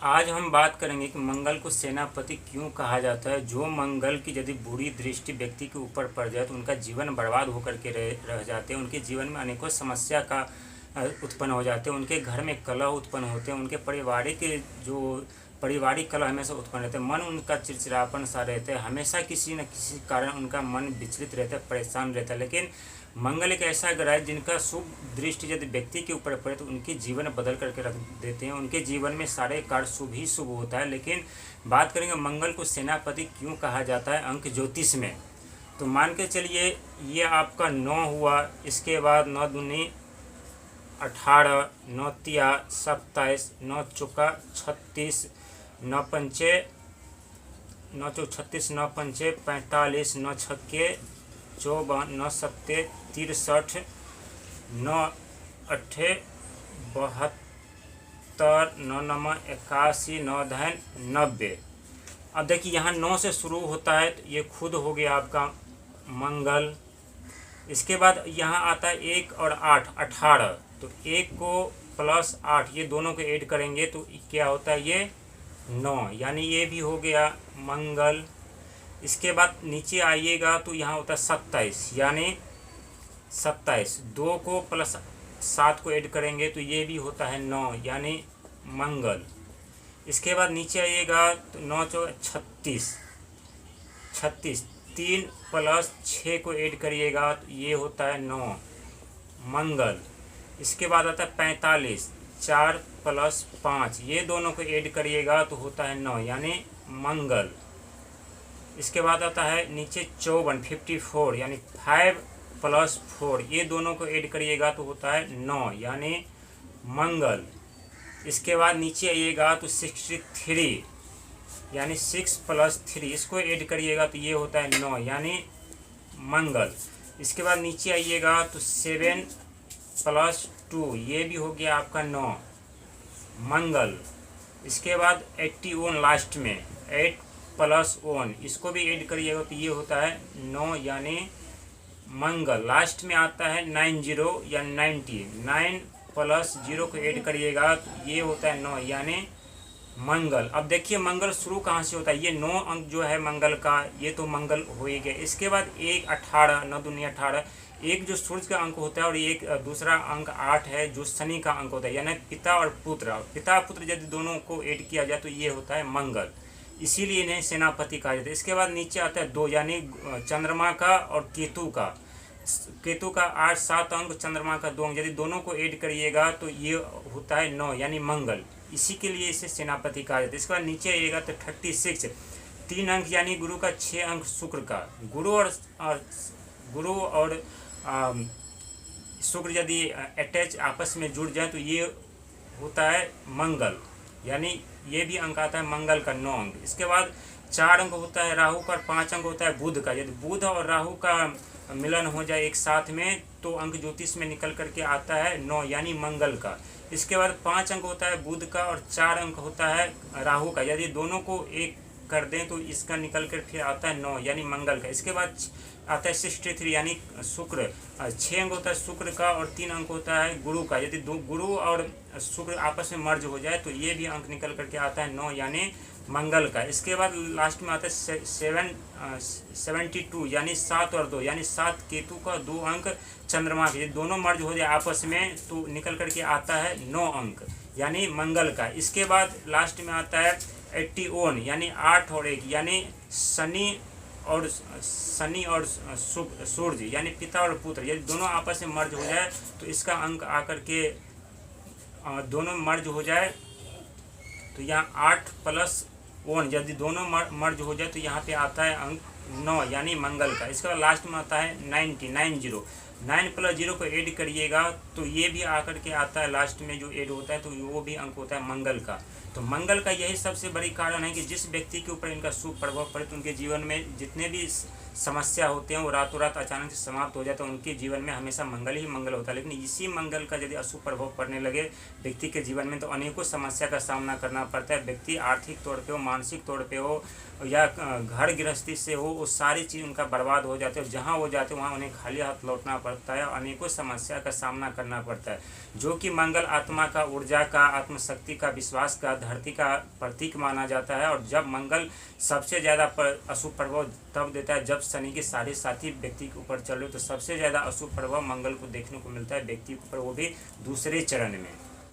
आज हम बात करेंगे कि मंगल को सेनापति क्यों कहा जाता है। जो मंगल की यदि बुरी दृष्टि व्यक्ति के ऊपर पड़ जाए तो उनका जीवन बर्बाद होकर के रह जाते हैं। उनके जीवन में अनेकों समस्या का उत्पन्न हो जाते हैं। उनके घर में कलह उत्पन्न होते हैं। उनके पारिवारिक कलह हमेशा उत्पन्न रहते हैं। मन उनका चिड़चिड़ापन सा रहता है। हमेशा किसी न किसी कारण उनका मन विचलित रहता है, परेशान रहता है। लेकिन मंगल एक ऐसा ग्रह है जिनका शुभ दृष्टि यदि व्यक्ति के ऊपर पड़े तो उनके जीवन बदल करके रख देते हैं। उनके जीवन में सारे कार्य शुभ ही शुभ होता है। लेकिन बात करेंगे मंगल को सेनापति क्यों कहा जाता है अंक ज्योतिष में। तो मान के चलिए ये आपका 9 हुआ, इसके बाद 9 दूनी 18, 9 तिया 27, 9 चौका 36, 9 पंचे 9 चौक 36, 9 पंचे 45, 9 छक्के 54, 9 सत्ते 63, 9 अट्ठे 72, 9 नमा 81, 9 धन 90। अब देखिए यहाँ 9 से शुरू होता है तो ये खुद हो गया आपका मंगल। इसके बाद यहाँ आता है 1 और 8 18, तो 1 को प्लस 8 ये दोनों को ऐड करेंगे तो क्या होता है ये 9, यानी ये भी हो गया मंगल। इसके बाद नीचे आइएगा तो यहाँ होता है 27, यानी 27 2 को प्लस 7 को ऐड करेंगे तो ये भी होता है 9, यानी मंगल। इसके बाद नीचे आइएगा तो 9 चौक 36, 3 प्लस 6 को ऐड करिएगा तो ये होता है 9, मंगल। इसके बाद आता है 45, 4 प्लस 5 ये दोनों को ऐड करिएगा तो होता है 9, यानी मंगल। इसके बाद आता है नीचे 54, 54 यानी 5 प्लस 4 ये दोनों को ऐड करिएगा तो होता है 9, यानी मंगल। इसके बाद नीचे आइएगा तो 63 यानी 6 प्लस 3 इसको ऐड करिएगा तो ये होता है 9, यानी मंगल। इसके बाद नीचे आइएगा तो 7 प्लस 2 ये भी हो गया आपका 9, मंगल। इसके बाद 81 लास्ट में 8 प्लस 1 इसको भी ऐड करिएगा तो ये होता है 9, यानी मंगल। लास्ट में आता है 90 या 90, 9 प्लस 0 को ऐड करिएगा तो ये होता है 9, यानी मंगल। अब देखिए मंगल शुरू कहाँ से होता है, ये 9 अंक जो है मंगल का ये तो मंगल हो ही गया। इसके बाद 1 18, 9 दूनी 18, एक जो सूर्य का अंक होता है और एक दूसरा अंक 8 है जो शनि का अंक होता है, यानी पिता और पुत्र यदि दोनों को ऐड किया जाए तो ये होता है मंगल। इसीलिए इन्हें सेनापति कहा जाता है। इसके बाद नीचे आता है 2 यानी चंद्रमा का और केतु का 8 7 अंक, चंद्रमा का 2 अंक, यदि दोनों को ऐड करिएगा तो ये होता है 9, यानी मंगल। इसी के लिए इसे सेनापति कहा जाता है। इसके बाद नीचे आइएगा तो 36 3 अंक यानी गुरु का 6 अंक शुक्र का। गुरु और शुक्र यदि अटैच आपस में जुड़ जाए तो ये होता है मंगल, यानी ये भी अंक आता है मंगल का 9 अंक। इसके बाद 4 अंक होता है राहु का और 5 अंक होता है बुध का। यदि बुध और राहु का मिलन हो जाए एक साथ में तो अंक ज्योतिष में निकल करके आता है 9, यानी मंगल का। इसके बाद 5 अंक होता है बुध का और 4 अंक होता है राहु का। यदि दोनों को एक कर दें तो इसका निकल कर फिर आता है 9, यानी मंगल का। इसके बाद आता है 63 यानी शुक्र, 6 अंक होता है शुक्र का और 3 अंक होता है गुरु का। यदि गुरु और शुक्र आपस में मर्ज हो जाए तो ये भी अंक निकल करके आता है 9, यानी मंगल का। इसके बाद लास्ट में आता है 72 यानी 7 और 2 यानी 7 केतु का, 2 अंक चंद्रमा के। यदि दोनों मर्ज हो जाए आपस में तो निकल करके आता है 9 अंक, यानी मंगल का। इसके बाद लास्ट में आता है 81 यानी 8 और 1 यानी शनि और सूर्य यानी पिता और पुत्र। यदि दोनों आपस में मर्ज हो जाए तो इसका अंक आकर के दोनों मर्ज हो जाए तो यहाँ 8 प्लस 1 यदि दोनों मर्ज हो जाए तो यहाँ पे आता है अंक 9, यानी मंगल का। इसके बाद लास्ट में आता है 90 9 प्लस 0 को ऐड करिएगा तो ये भी आकर के आता है लास्ट में जो ऐड होता है तो वो भी अंक होता है मंगल का। तो मंगल का यही सबसे बड़ी कारण है कि जिस व्यक्ति के ऊपर इनका शुभ प्रभाव पड़े तो उनके जीवन में जितने भी समस्या होते हैं वो रातों रात अचानक से समाप्त हो जाते हैं। उनके जीवन में हमेशा मंगल ही मंगल होता है। लेकिन इसी मंगल का यदि अशुभ प्रभाव पड़ने लगे व्यक्ति के जीवन में तो अनेकों समस्या का सामना करना पड़ता है। व्यक्ति आर्थिक तौर पे हो, मानसिक तौर पे हो या घर गृहस्थी से हो, वो सारी चीज़ उनका बर्बाद हो जाते हैं। जहाँ वो जाते हैं वहाँ उन्हें खाली हाथ लौटना पड़ता है, अनेकों समस्या का सामना करना पड़ता है। जो कि मंगल आत्मा का, ऊर्जा का, आत्मशक्ति का, विश्वास का, धरती का प्रतीक माना जाता है। और जब मंगल सबसे ज़्यादा अशुभ प्रभाव तब देता है जब शनि के साढ़े साथी व्यक्ति के ऊपर चल रहे, तो सबसे ज़्यादा अशुभ प्रभाव मंगल को देखने को मिलता है व्यक्ति के ऊपर, वो भी दूसरे चरण में।